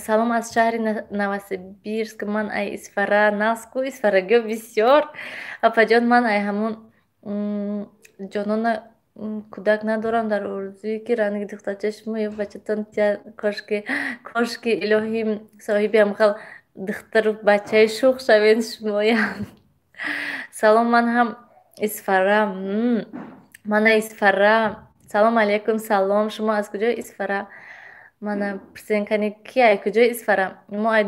Салом аз шаҳри Новосибирск. Ман ай Исфара наску исфарагиҳо бисёр. Апаҷон ман ай ҳамон ҷонона кӯдак надорам дар орзуи ки ранги духтарчаи шумо ё бачатон кошки илоҳӣ соҳиби ҳамхел духтару бачаи шух шавед шумоям. Салом, ман ҳам Исфара. Мана Исфара. Салом алейкум, салом. Шумо аз куҷои Исфара? Мана пурсен канӣ ки ай куҷои Исфара? Мо ай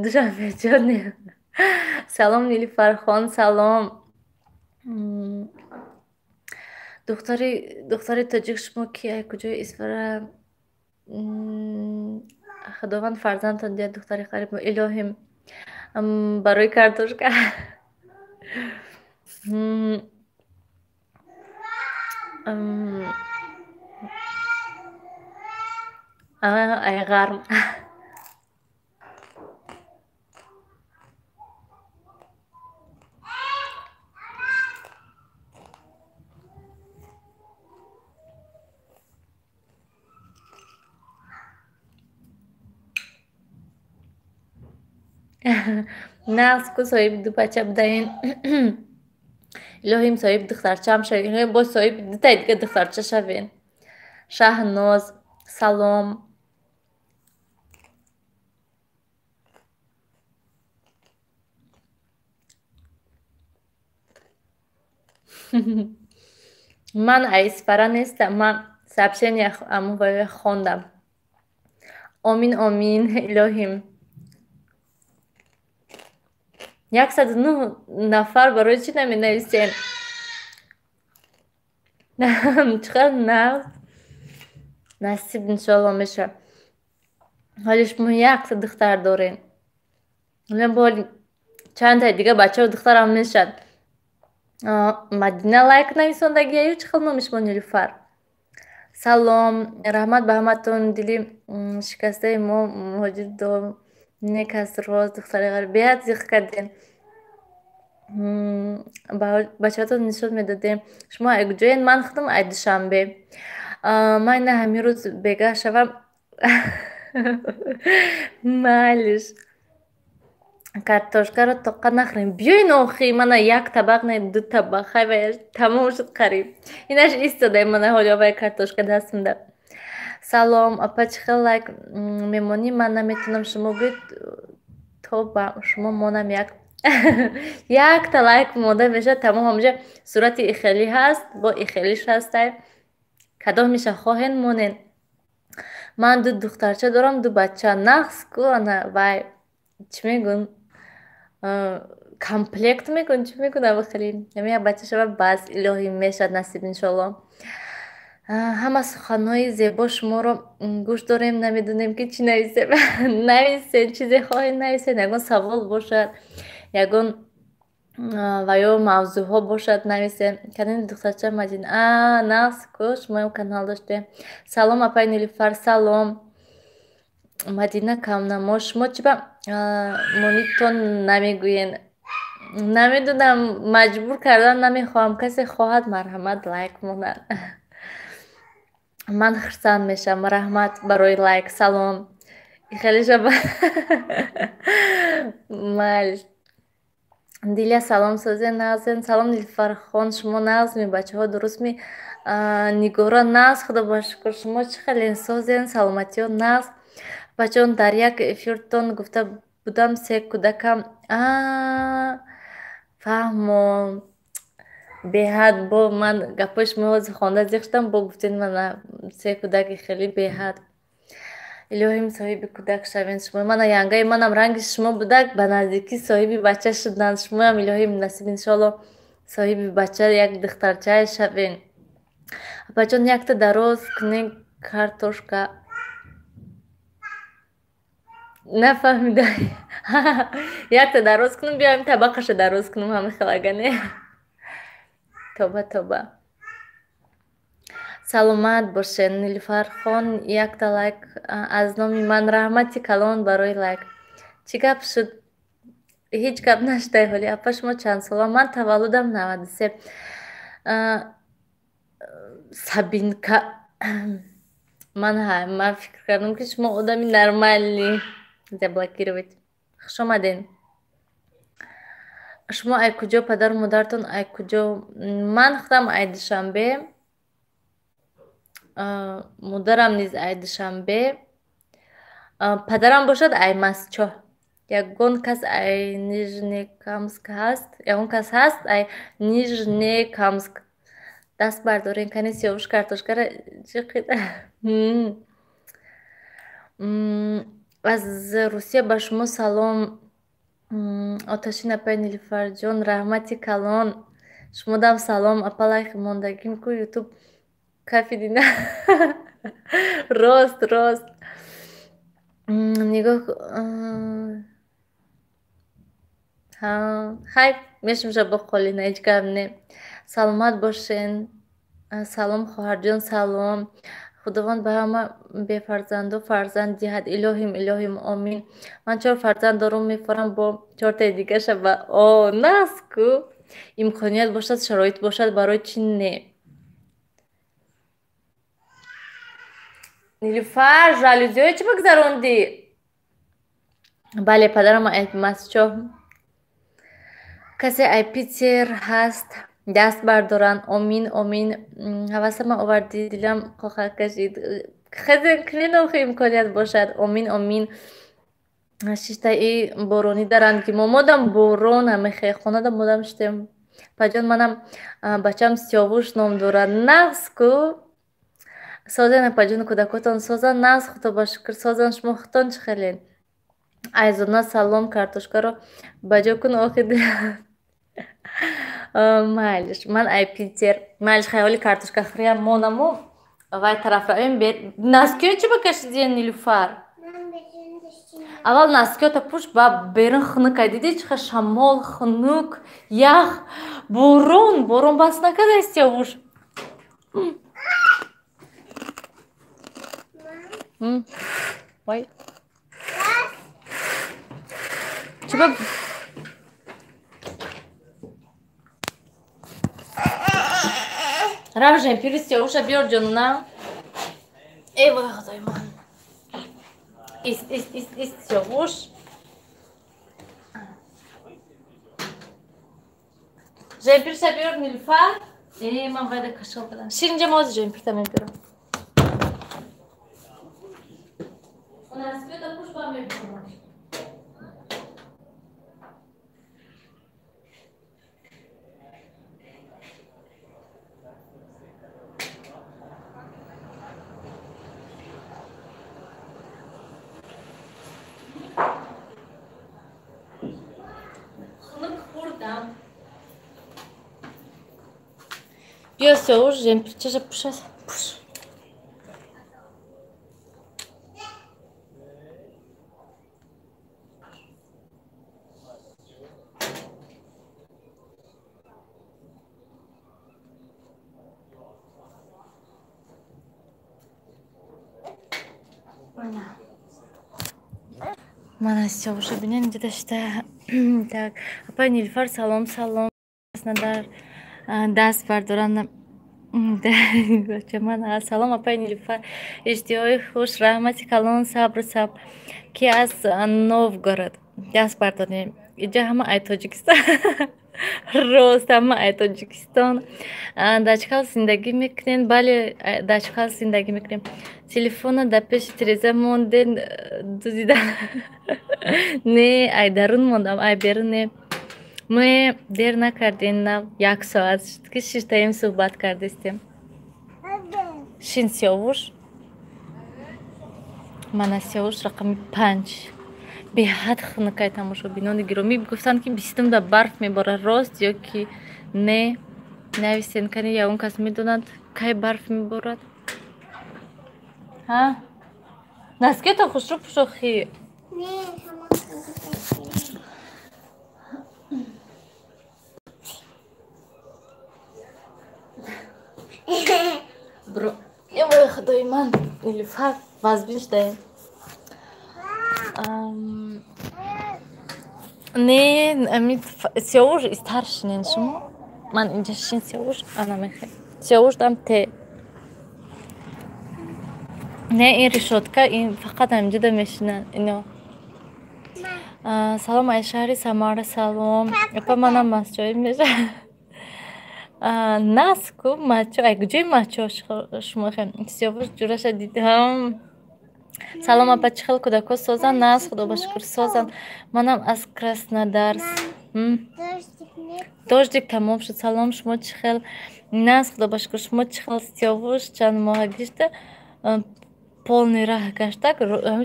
душанбеҷоне. Салом Нилуфархон, салом. духтари тоҷик, шумо ки ай куҷои Исфара? худованд фарзандтон диҳад, духтари қариб. Илоҳим барои картошка. Ай ғарм. нағз ку соҳиби ду бача будаин. илоҳим соҳиби духтарчаам шавен. илоҳим боз соҳиби дутаи дига духтарча шавен. Шаҳноз, салом. ман Исфара нестам. Ман сообщение амуваи хондам. Омин омин. Илоҳим 109 нафар барои чӣ наменависем? чӣ қадар нағз? насиб иншоалло меша. ҳоли шумо 100 духтар дорен. боли чандтаи дига бачаҳо духтарам мешад. Мадина лайк нависондагиаю чӣ хел номи шумо? Нилуфар. салом. раҳмат ба ҳаматон. дили шикастаи мо муҳоҷир нек аст. рост духтари ғариб беҳад зиқ кардем. бачаҳотон нишон медодем. шумо ай куҷоен? Ман худам ай душанбе. ман ина ҳамин рӯз бегаҳ шавам. майлиш картошкаро тоқа нахӯрем. биёин охи. мана 1 табақ не 2 табақ. хайвая тамом шуд қариб. инаш истодаем. мана ҳоли овай картошка дастимда. салом апа, чӣ хел лайк мемонӣ? ман наметавонам. шумо гӯед то ба шумо монам 1 та лайк мода мешад тамом. ҳамҷа сурати ихелӣ ҳаст, бо ихелиш ҳастай. кадом меша хоҳен монен. ман 2 духтарча дорам, 2 бача. нағз ку ана вай чӣ мегӯн? комплект мекун. чӣ мекун авахили? ами 1 бача шава бас. илоҳӣ мешад насиб иншоалло. ҳама суханҳои зебо шуморо гӯш дорем. намедонем ки чӣ нависем. нависен, чизе хоҳед нависен. ягон савол бошад, ягон ва ё мавзӯъҳо бошад нависен. канини духтарча Мадина. нағз ку шумоям канал доштем. салом апай Нилуфар. салом. Мадина камнамо. шумо чӣ ба монитон намегӯен? намедонам. маҷбур кардан намехоҳам. касе хоҳад марҳамат лайк монад. ман хурсанд мешавам. раҳмат барои лайк. салом. хеле шаба. майли диля салом созен нағзен. салом Нилуфархон. шумо нағзми? бачаҳо дурустми? нигора нағз. худо ба шукр. шумо чӣ хелен созен? саломатиё нағз. бачаҳон дар як эфиртон гуфта будам 3 кӯдакам. фаҳмо беҳад бо ман гапои шумо хонда зиқ шудам. бо гуфтен мана 3 кӯдаки хеле беҳад. илоҳим соҳиби кӯдак шавен шумо. мана янгаи манам ранги шумо будак ба наздикӣ соҳиби бача шуданд. шумоям илоҳим насиб иншоалло соҳиби бача 1 духтарчае шавен. апаҷон 1 та дароз кунем картошка. нафаҳмидам. 1 та дароз кунем. биёем табақаша дароз кунем. ҳама хелага не. тоба тоба. саломат бошед Нилуфархон. 1 та лайк аз номи ман. раҳмати калон барои лайк. чӣ гап шуд? ҳеҷ гап нашудай ҳоли. апа шумо чанд сола? ман таваллудам 93. Сабинка. ман фикр кардам ки шумо одами нормалӣ. заблокировать. хуш омаден. шумо ай куҷо? падару модаратон ай куҷо? ман худам ай душанбе. модарам низ ай душанбе. падарам бошад Аймасчо. Ягон кас ай Нижнекамск ҳаст. Ягон кас ҳаст ай Нижнекамск. Даст бардорен кани сиёвуш картошкара чӣ қида. Аз Русия ба шумо салом. Оташин апай Нилуфарҷон, раҳмати калон. Шумодам салом, апалайхи мондагим ку ютуб кафи дина. Рост. Нигоҳ хай мешумша бо қолина ҳеҷ гап не. Саломат бошен. Салом хоҳарҷон, салом. Худованд ба ҳама бефарзанду фарзанд диҳад. Илоҳим омин. Ман 4 фарзанд дорум, мефарам бо 4таи дигаша ба наску. Имконият бошад, шароит бошад, барои чӣ не. Нилуфар, жалюзиҳои чӣ бигзарондӣ? Бале, падарам Аймасчо. Касе ай Питер ҳаст. Даст бардоранд. Омин. Ҳавасама овардӣ, дилам қоқа кашид. Хазин клинохи имконият бошад. Омин. Шиштаи боронӣ даранд ки момодам борон амехе хонадам модам штем. Паҷон манам бачам Сиёвуш ном дорад. Навску. Созен паҷони кӯдакотон созан навс. Худо ба шукр созан шумо хутон чӣ хелен. Айзона салом, картошкаро баҷо кун охир. Майлиш, ман ай Питер. Майлиш хаёли картошка хӯриям монаму вай тараф равем бер. Наскиё чӣ бакашидия Нилуфар? Аввал наскиёта пуш ба берин хунукай. Диди чӣ хел шамол, хунук, ях, борон бас накарда Сиёвуш. Вай. Чӣ ба Равжен, пири Сиёвуша биёр ҷонуна. Эй вай худои ман. Ист Сиёвуш. Жемпирша биёр Нилуфар. Ман байда кашол кардам. Ширинҷа мози жемпирта мебирам. Наскиёта пуш ба мебирам. Биё Сиёвуш, жемпирчаша пушас. Пуш. Мана Сиёвуша бинен инҷа дашта. Так, апай Нилуфар салом. Надар даст бардоранд. Ман салом апай Нилуфар. Иштиҳои хуш, раҳмати калон, сабр. Ки аз Новгород. Даст бардорем. Инҷа ҳама ай Тоҷикистон. Рост ҳама ай Тоҷикистон. Дачкал зиндагӣ мекунем. Бале, дачкал зиндагӣ мекунем. Телефона да пеши тиреза монден дузидан. Не, ай дарун мондам, ай берун не. Мы дер накардем на 1 соат шуд ки шиштаем суҳбат кардистем. Шин Сиёвуш. Мана Сиёвуш рақами 5. Беҳад хунукай тамошобинони гиромӣ гуфтанд ки бистумда барф меборад. Рост ё ки не? Нависен кани ягон кас медонад кай барф меборад? Наскиёта хушрӯ пушохӣ. Бро. Ой, худои ман. Нилуфар вазбин шудаем. Не, Сиёвуш старшинен шумо. Ман инҷа шин Сиёвуш, ана мехе. Сиёвуш дам те. Не, ин решотка, ин фақат амҷуда мешинад. Ино. Салом ай шаҳри Самара, салом. Апа манам масҷои меша. Наску мачо, ай куҷои мачо шумо хем. Сиёвуш ҷураша дидам. Салом апа, чӣ хел кӯдакҳо созанд? Нас, худо ба шукр созанд. Манам аз Краснодар. Дождик тамом шуд. Салом, шумо чӣ хел? Нас, худо ба шукр. Шумо чӣ хел? Сиёвуш чанд моҳа гишта полный раҳ гаштак.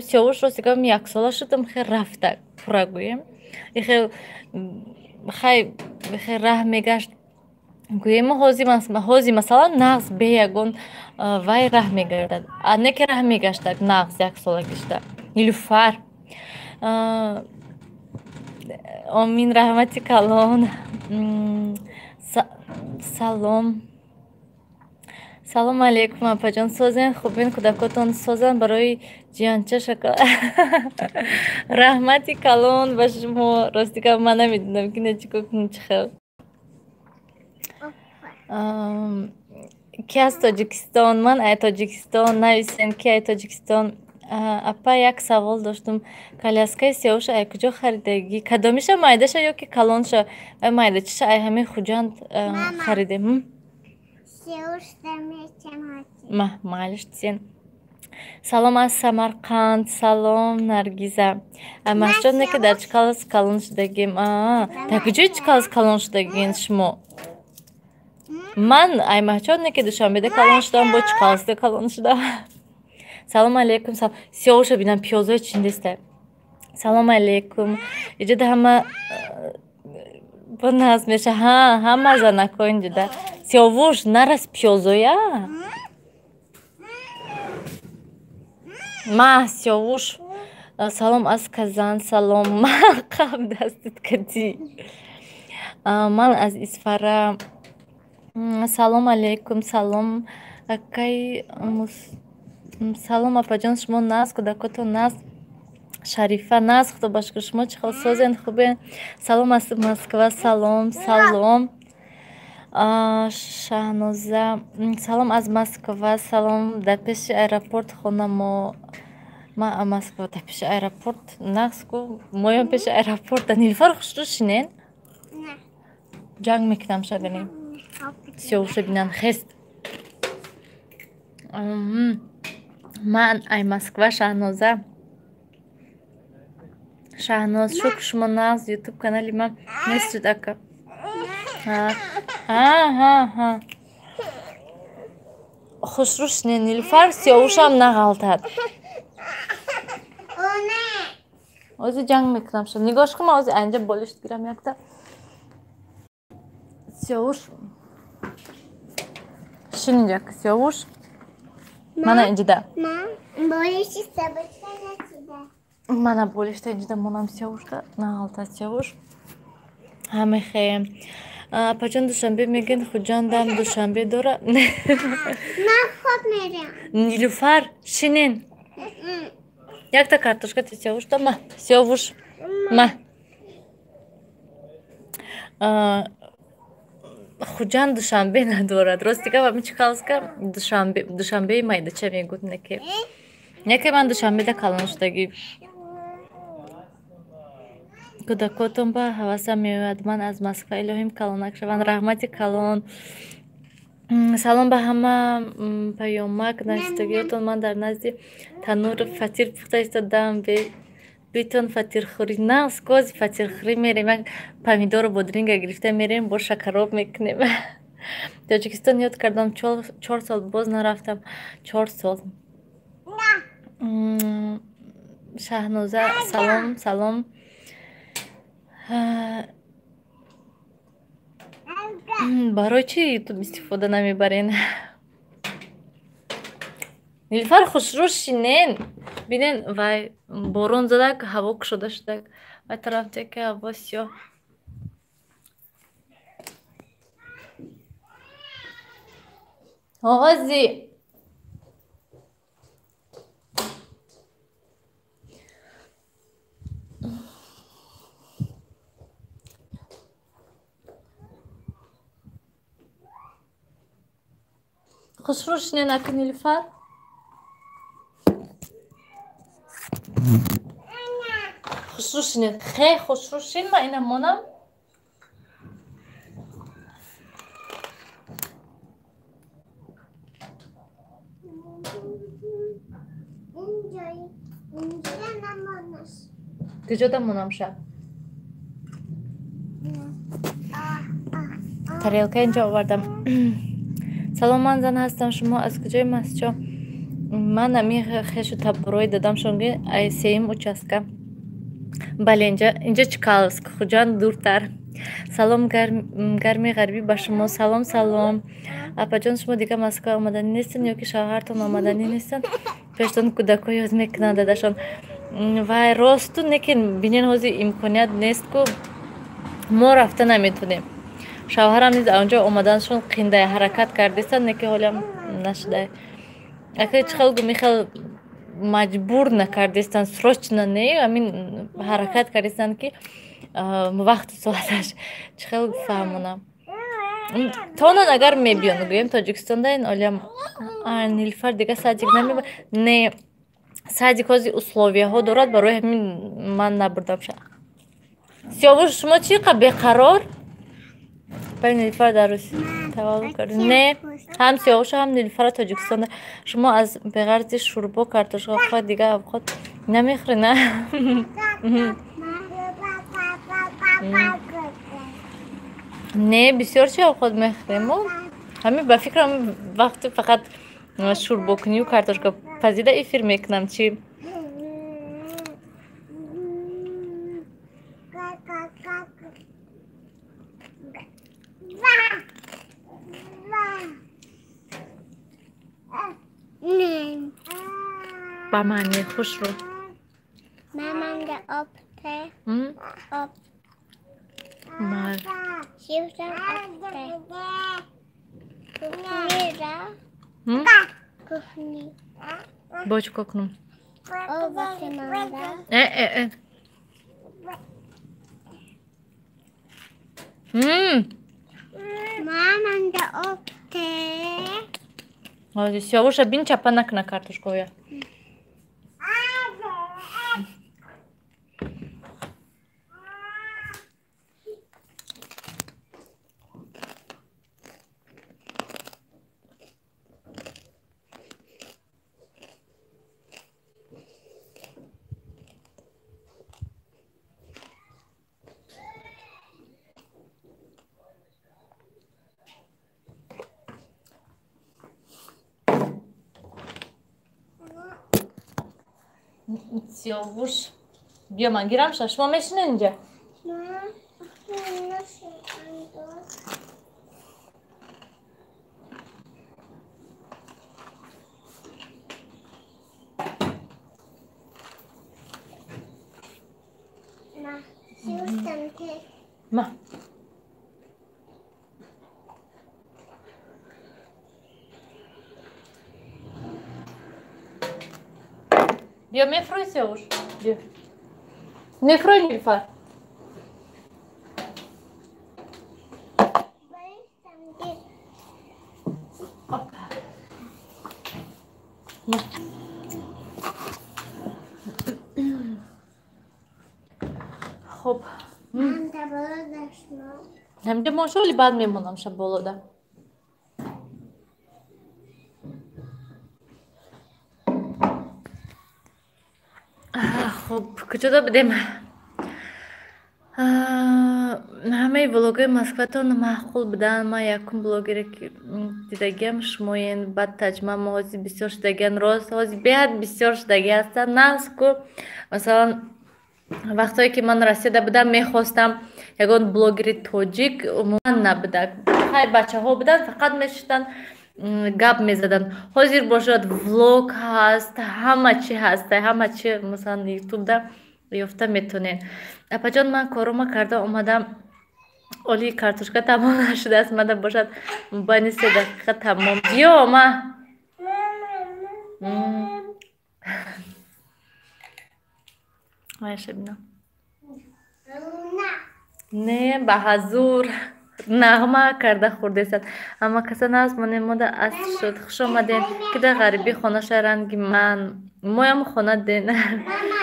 Сиёвуш ростигам яксола шудам, хел рафтак. Пурра гӯем. Хел раҳ мегашт. Гӯем ҳози масалан нағз бе ягон вай раҳ мегардад. Не ки раҳ мегаштад нағз яксола гишта. Нилуфар. Амин, раҳмати калон. Салом. Салом алейкум апаҷон. Созен хубин, кӯдакотон созанд барои ҷиянча шакал. Раҳмати калон ба шумо. Ростигам ман намедонам ки не чӣ хел. Ки аз Тоҷикистон? Ман ай Тоҷикистон нависем ки ай Тоҷикистон. Апа, як савол доштум. Коляскаи сиёвуша ай куҷо харидагӣ? Кадомиша, майдаша ё ки калонша? Ай майдачиша ай ҳамин хуҷанд харидем. Малиштсен. Салом аз Самарқанд. Салом Наргиза. Маҳҷон не ки дар чӣ класс калон шудагем? Дар куҷои чӣ класс калон шудагин шумо? Ман ай маҳҷон не ки душанбеда калон шудам, бо чӣ классда калон шудам? Салом алейкум. Сиёвуша бинам пиёзои чиндеста. Салом алейкум. Иҷода ҳама бо наз меша. Ҳама занако инҷода. Сиёвуш нарас пиёзоя? Ма Сиёвуш. Салом аз Казан. Салом. Ман қаб дастит кадӣ. Ман аз Исфара. Салом алейкум. Салом акай. Салом апаҷон, шумо нас, кӯдакотон нас? Шарифа нас, худо ба шукр. Шумо чӣ хел созен? Хубен? Салом аз Москва. Салом. Салом. Шаҳноза. Салом аз Москва. Салом. Дар пеши аэропорт хона мо. Ма Москва дар пеши аэропорт нақску моём пеши аэропорт. Нилуфар хушрӯ шинен? Не. Ҷанг мекунам шаданем. Сиёвуша бинан хест. Ман ай Москва. Шаҳноза. Шаҳноз, шукр, шумо нағз ютуб канали ман нестед ака. Хушрӯ шинен. Нилуфар сиёвушам нағалтад. Ози ҷанг мекунам шад. Нигоҳш кун, ман ози айнҷа болишт гирам якта. Сиёвуш шинин як сиёвуш. Мана инҷода. Болишти сабака начида. Мана болишта инҷода монам сиёвушда. Нағалта сиёвуш. Ҳамехем. Апаҷон душанбе мегӯянд хуҷандам душанбе дора. Ман хоб мерам. Нилуфар шинен. Якта картошка ти сиёвушда. Ма сиёвуш. Ма. Хуҷанд душанбе надорад. Ростигам ҳамин чӣ қалска душанбеи майдача мегӯд неке. Неке ман душанбеда калон шудагӣ. Кӯдакотон ба ҳавасам меояд. Ман аз Москва. Илоҳим калонак шаванд. Раҳмати калон. Салом ба ҳама паёмак навистагиётон. Ман дар назди танӯр фатир пухта истодам. Битон фатирхӯрӣ. Нағз кози фатирхӯрӣ мерем. Як помидору бодринга гирифта мерем, бо шакароб мекунем. Тоҷикистон ёд кардам. 4 сол боз нарафтам. 4 сол. Шаҳноза. Салом. Салом. Барои чӣ ютуб истифода намебарен? Нилуфар хушрӯ шинен. Бинен вай борон задак, ҳаво кушода шудак. Вай тарафтеки ҳаво сиёҳ. Ози. Хушрӯ шинен ака Нилуфар. Хушрӯ шинен. Хе хушрӯ шин ма ина монам. کجا مونم شب تریلکه اینجا آوردم سلام من زن هستم شما از کجای مسجد من امی خیش تبروی دادم شونگی ای سیم участка بله اینجا چکالسک خوجان دورتر سلام گرمی غربی با شما سلام اپا جان شما دیگه مسکو آمدنی نیستن یا که شوهرتون آمدنی نیستن پیشتون کودکو یاد میکنن داداشون و راستو نکن بینین حوزی امکانیت نیست که ما رفته نمیتونیم شوهرم نیز اونجا اومدنشون قینده حرکت کردیستن نکی حالیم نشده اگه چخلگو میخل مجبور نکردیستن سروچنا نه امین حرکت کردیستن که وقت ساعتش چخلگو فهمونم تونن اگر میبیان گویم تاجیکستان این حالیم نیلفر دیگه ساجیک نمیبا نه ساجیک هازی условия ها دارد برای همین من نبردم شد سیاوش شما چی بیقرار بله نیلفر در روز تولد کرد نه هم سیاوش هم نیلفر تاجیکستان شما از بغرض شوربا کارتوش خود دیگه خود نمیخوری نه نه بسیار چی خود میخوریم همین با فکرم وقتی فقط شوربا کنی و کارتوشکا پزیده ای فکر میکنم چی با معنی خوش رو مامان ده آب ته آب مال شیفتم آب ته کفنی را کفنی باچ کوکنم آب وقتی مانده مامان ده آب ته سیاوش بین چپا نکنه کارتوشکویا سیاوش بیا من گیرم شما میشینه اینجا ما بیا میفروی سیاوش بیا میفروی نیلفر خب من ده بالا داشتم همینجا ماشالی بعد میمونم شب بالا ده خب کجا دا بدیم همه ولوگای مسکوتون معقول بدن ما یکم بلوگری که دیدگیم شماین بعد تجمع موازی بسیار شدگین راست هازی بیاد بسیار شدگی هستن ناز که مثلا وقتایی که من رسیده بودم میخواستم یکان بلوگری توجیک عموما نبوده خیلی بچه ها بودن فقط میشتن گپ میزدن حاضر باشد ولوگ هست همه چی هست همه چی مثلا یوتیوب ده یافته میتونین اپا جان من کارو کرده اومدم اولی کارتوشکا تمام نشده است مده باشد موبایل 3 دقیقه تمام بیا ما مایشه بینم نه به حضور نغمه کرده خورده است اما کسان هست من ماده است شد خوش آمدین که در غریبی خانه شرنگی من ما هم خانه دین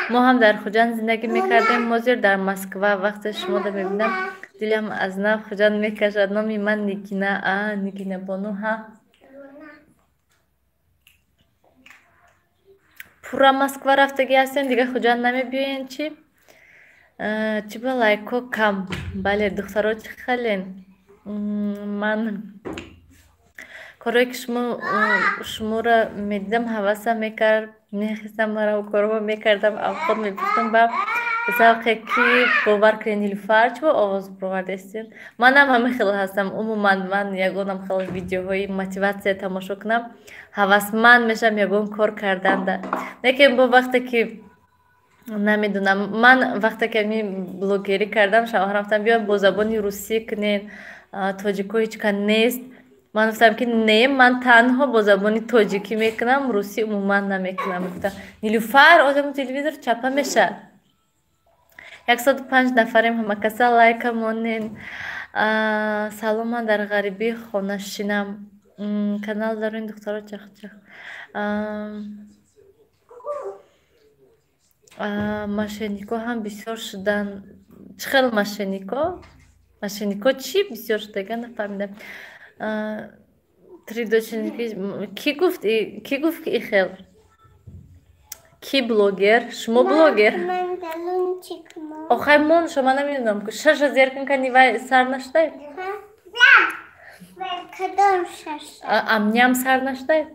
ما هم در خوجان زندگی میکردیم مازیر در مسکو وقت شما ده میبینم دلم از نف خوجان میکشد نامی من نیکینه نیکینه بانو ها پورا Moskva رفتگی هستین دیگه کجا نمیبینین چی با لایکو کم بله دخترها چی خلین من کاری که شما را میدیدم حواسم میکرد نخستم مرا و کارو میکردم او خود میگفتم با ذوقی که باور کنین نیلوفر چه با آواز پروردستین منم همه خیلی هستم عموما من یگانم خیلی ویدیوهای موتیواسیون تماشا کنم حواسمند میشم یگان کار کردن لیکن با وقتی که نمیدونم من وقتی که می بلوگری کردم شوهرم گفتم بیا با زبان روسی کنین تاجیکو هیچ کن نیست من گفتم که نه من تنها با زبان تاجیکی میکنم روسی عموما نمیکنم گفتم نیلوفر آدم تلویزیون چپه میشه 105 نفریم همه کسا لایک مونین سلام من در غریبی خونشینم کانال دارین دخترها چخ ماشینیکو هم بسیار شدن چه خیلی ماشینیکو چی بسیار شده نفهمیدم کی گفت که ای خیلی کی بلوگر شما بلوگر آخه من شما نمیدونم که شش زیر کن کنی و سر نشده کدام شش امنیم سر نشده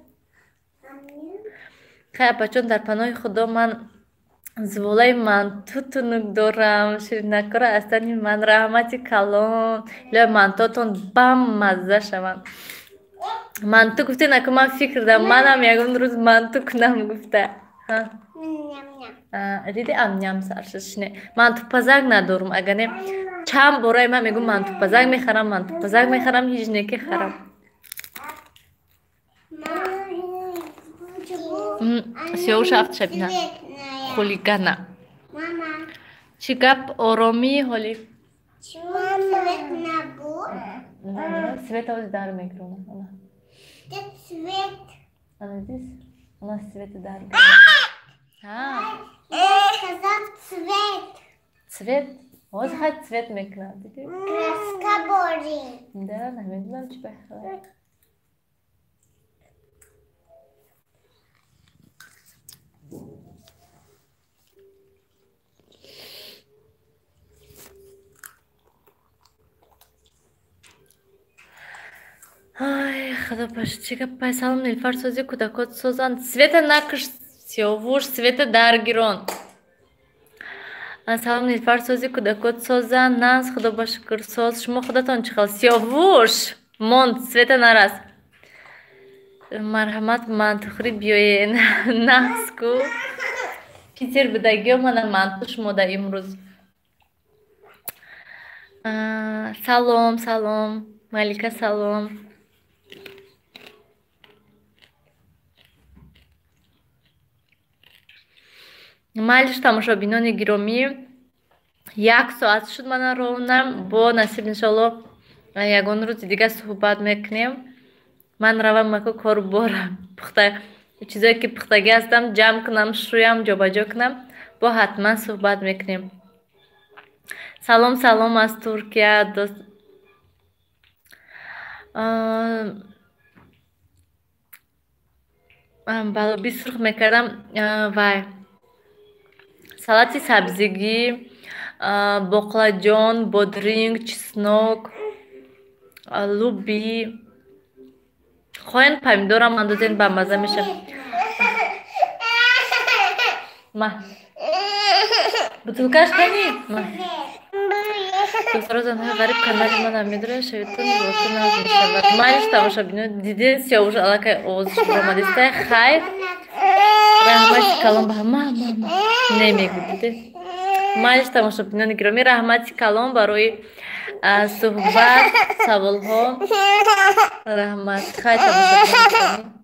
خیلی بچون در پناه خدا من زولای من توتونک دارم شیرین نکاره استانی من رحمتی کلان لای من توتون بام مزه شوند من تو گفته نکه من فکر دارم منم یکم روز من تو کنم گفته دیدی امنیم سرشش نه من تو پزک ندارم اگر نه چند برای من میگم من تو پزک میخرم هیچ نکی خرم سیاوش هفت شبینه خولیگانه چی گپ آرامی حالی سویت آوز دار میکرونه Она здесь? У нас цвет дарит. Сказав цвет. Цвет? Вот хоть цвет мекна. Краска бори. Да, намедном чпехала. Ай, хада пашчика пайсалым Нилфар сози кудакот созан. Света накыш сёвуш, Света даргирон. Салам Нилфар сози кудакот созан. Нас хада башкыр соз. Шумо худатон чихал. Сёвуш. Монт, Света нараз. Мархамат мантухри биёен. Наску. Питер бидагиё мана мантуш мода имруз. Салом, салом. Малика салом. Малиш тамошобинони гиромӣ 1 соат шуд мана ровнам бо насиб иншалло ягон рӯзи дига суҳбат мекунем ман равам мако кору борам чизое ки пухтагӣ ҳастам ҷамъ кунам шӯям ҷобаҷо кунам бо ҳатман суҳбат мекунем салом салом аз Туркия дост балоби сурх мекардам вай салати сабзигӣ боқладҷон бодринг чеснок луби хоҳен помидорам андозен ба маза меша бутулкаш кани духтарозанҳои ғариб канали манам медорад шавитон воқеъ наз мешавад майш тамошобино дидин сиёвуш аллакай овозиш буромадиста хайр раҳмати калон ба немегӯ диде майш тамошобинони гиромӣ раҳмати калон барои суҳбат саволҳо раҳмат хай тамошобинони